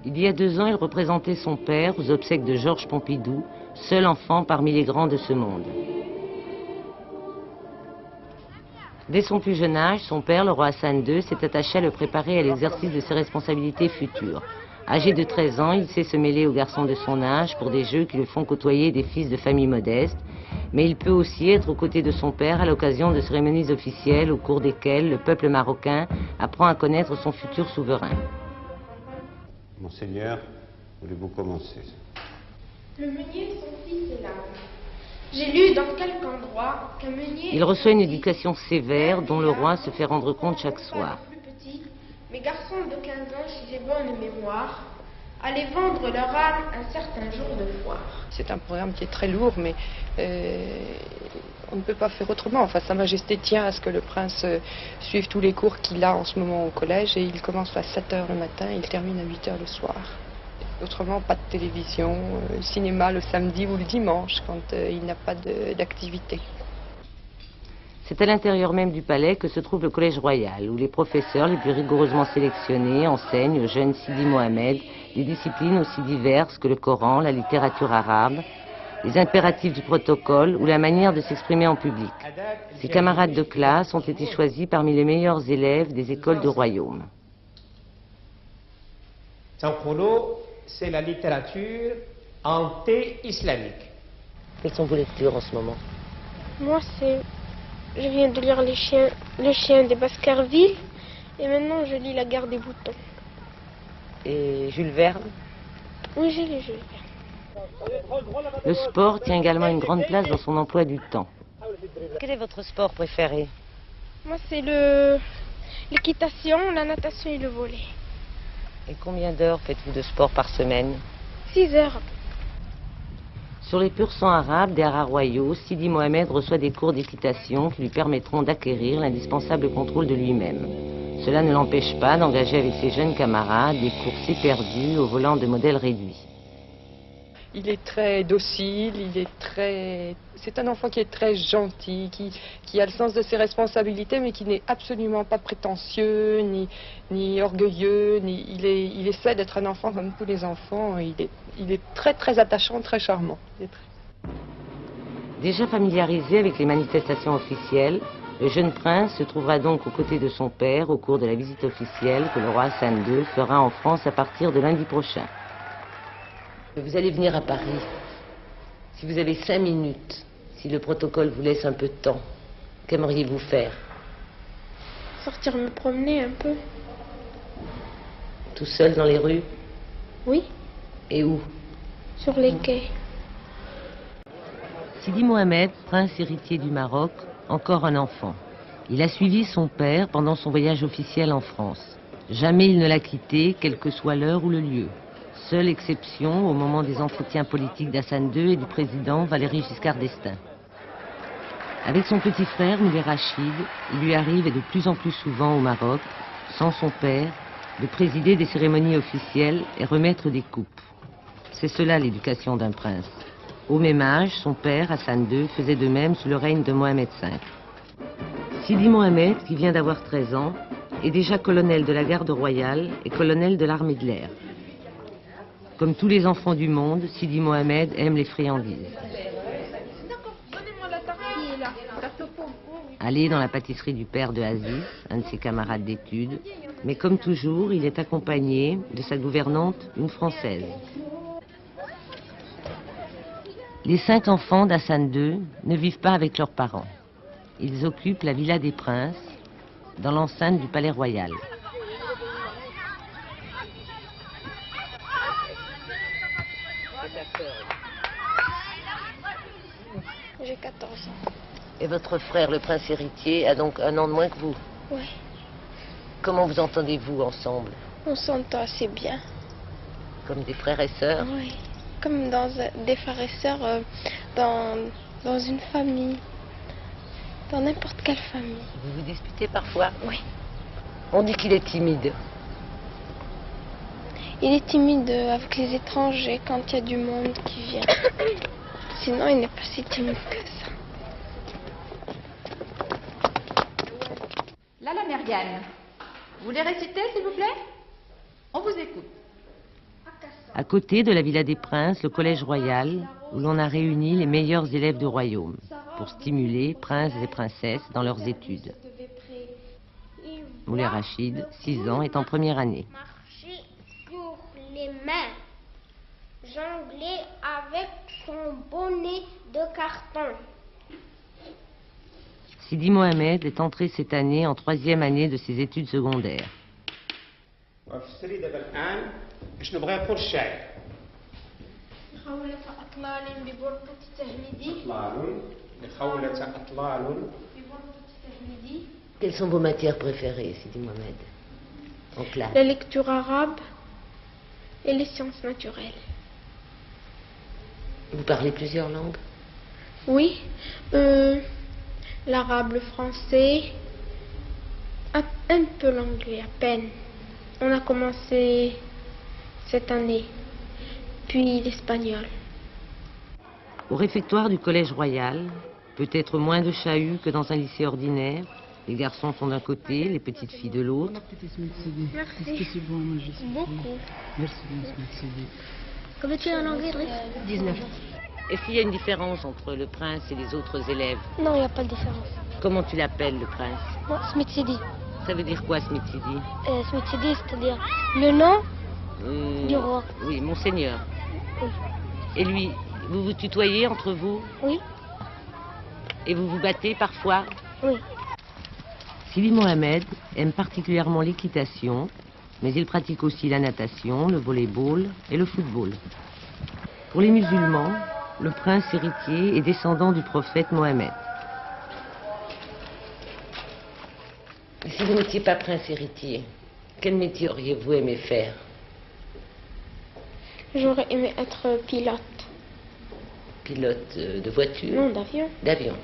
Il y a 2 ans, il représentait son père aux obsèques de Georges Pompidou, seul enfant parmi les grands de ce monde. Dès son plus jeune âge, son père, le roi Hassan II, s'est attaché à le préparer à l'exercice de ses responsabilités futures. Âgé de 13 ans, il sait se mêler aux garçons de son âge pour des jeux qui le font côtoyer des fils de familles modestes, mais il peut aussi être aux côtés de son père à l'occasion de cérémonies officielles au cours desquelles le peuple marocain apprend à connaître son futur souverain. Monseigneur, voulez-vous commencer? Le meunier, son fils est là. J'ai lu dans quelque endroit qu'un meunier... Il reçoit une éducation sévère dont le roi se fait rendre compte chaque soir. Mes garçons de 15 ans, si j'ai bonne mémoire, allaient vendre leur âme un certain jour de foire. C'est un programme qui est très lourd, mais on ne peut pas faire autrement. Enfin, Sa Majesté tient à ce que le prince suive tous les cours qu'il a en ce moment au collège, et il commence à 7 h le matin et il termine à 8 h le soir. Autrement, pas de télévision, cinéma le samedi ou le dimanche, quand il n'a pas d'activité. C'est à l'intérieur même du palais que se trouve le Collège royal, où les professeurs les plus rigoureusement sélectionnés enseignent au jeune Sidi Mohamed des disciplines aussi diverses que le Coran, la littérature arabe, les impératifs du protocole ou la manière de s'exprimer en public. Ses camarades de classe ont été choisis parmi les meilleurs élèves des écoles du royaume. C'est la littérature anté-islamique. Quelles sont vos lectures en ce moment? Moi, je viens de lire Le chien des Baskerville, et maintenant je lis La guerre des boutons. Et Jules Verne? Oui, j'ai lu Jules Verne. Le sport tient également une grande place dans son emploi du temps. Quel est votre sport préféré? Moi, c'est l'équitation, la natation et le volley. Et combien d'heures faites-vous de sport par semaine? 6 heures. Sur les purs sangs arabes des haras royaux, Sidi Mohamed reçoit des cours d'équitation qui lui permettront d'acquérir l'indispensable contrôle de lui-même. Cela ne l'empêche pas d'engager avec ses jeunes camarades des courses éperdues au volant de modèles réduits. Il est très docile, c'est un enfant qui est très gentil, qui a le sens de ses responsabilités, mais qui n'est absolument pas prétentieux, ni orgueilleux, il essaie d'être un enfant comme tous les enfants. Il est très très attachant, très charmant. Déjà familiarisé avec les manifestations officielles, le jeune prince se trouvera donc aux côtés de son père au cours de la visite officielle que le roi Hassan II fera en France à partir de lundi prochain. Vous allez venir à Paris. Si vous avez 5 minutes, si le protocole vous laisse un peu de temps, qu'aimeriez-vous faire? Sortir me promener un peu. Tout seul dans les rues? Oui. Et où? Sur les quais. Sidi Mohamed, prince héritier du Maroc, encore un enfant. Il a suivi son père pendant son voyage officiel en France. Jamais il ne l'a quitté, quelle que soit l'heure ou le lieu. Seule exception au moment des entretiens politiques d'Hassan II et du président Valéry Giscard d'Estaing. Avec son petit frère, Moulay Rachid, il lui arrive, et de plus en plus souvent au Maroc, sans son père, de présider des cérémonies officielles et remettre des coupes. C'est cela l'éducation d'un prince. Au même âge, son père, Hassan II, faisait de même sous le règne de Mohamed V. Sidi Mohamed, qui vient d'avoir 13 ans, est déjà colonel de la garde royale et colonel de l'armée de l'air. Comme tous les enfants du monde, Sidi Mohamed aime les friandises. Aller dans la pâtisserie du père de Aziz, un de ses camarades d'études, mais comme toujours, il est accompagné de sa gouvernante, une Française. Les 5 enfants d'Hassan II ne vivent pas avec leurs parents. Ils occupent la Villa des Princes, dans l'enceinte du Palais Royal. J'ai 14 ans. Et votre frère, le prince héritier, a donc 1 an de moins que vous? Oui. Comment vous entendez-vous ensemble? On s'entend assez bien. Comme des frères et sœurs? Oui. Comme des frères et sœurs dans une famille. Dans n'importe quelle famille. Vous vous disputez parfois? Oui. On dit qu'il est timide. Il est timide avec les étrangers quand il y a du monde qui vient. Sinon, il n'est pas si timide que ça. La Mériane, vous voulez réciter, s'il vous plaît? On vous écoute. À côté de la Villa des Princes, le Collège Royal, où l'on a réuni les meilleurs élèves du royaume pour stimuler princes et princesses dans leurs études. Moulay Rachid, 6 ans, est en première année. Marcher sur les mains, jongler avec son bonnet de carton. Sidi Mohamed est entré cette année en 3e année de ses études secondaires. Quelles sont vos matières préférées, Sidi Mohamed, en classe? La lecture arabe et les sciences naturelles. Vous parlez plusieurs langues? Oui, l'arabe, le français, un peu l'anglais, à peine. On a commencé cette année, puis l'espagnol. Au réfectoire du Collège Royal, peut-être moins de chahut que dans un lycée ordinaire. Les garçons sont d'un côté, les petites filles de l'autre. Merci. Beaucoup. Merci. Combien tu es en anglais, Driss? 19. Est-ce qu'il y a une différence entre le prince et les autres élèves? Non, il n'y a pas de différence. Comment tu l'appelles, le prince? Moi, Smith Sidi. Ça veut dire quoi, Smith Sidi? Smith Sidi, c'est-à-dire le nom du roi. Oui, monseigneur. Oui. Et lui, vous vous tutoyez entre vous? Oui. Et vous vous battez parfois? Oui. Sidi Mohamed aime particulièrement l'équitation, mais il pratique aussi la natation, le volley-ball et le football. Pour les musulmans, le prince héritier est descendant du prophète Mohammed. Et si vous n'étiez pas prince héritier, quel métier auriez-vous aimé faire? J'aurais aimé être pilote. Pilote de voiture? Non, d'avion. D'avion.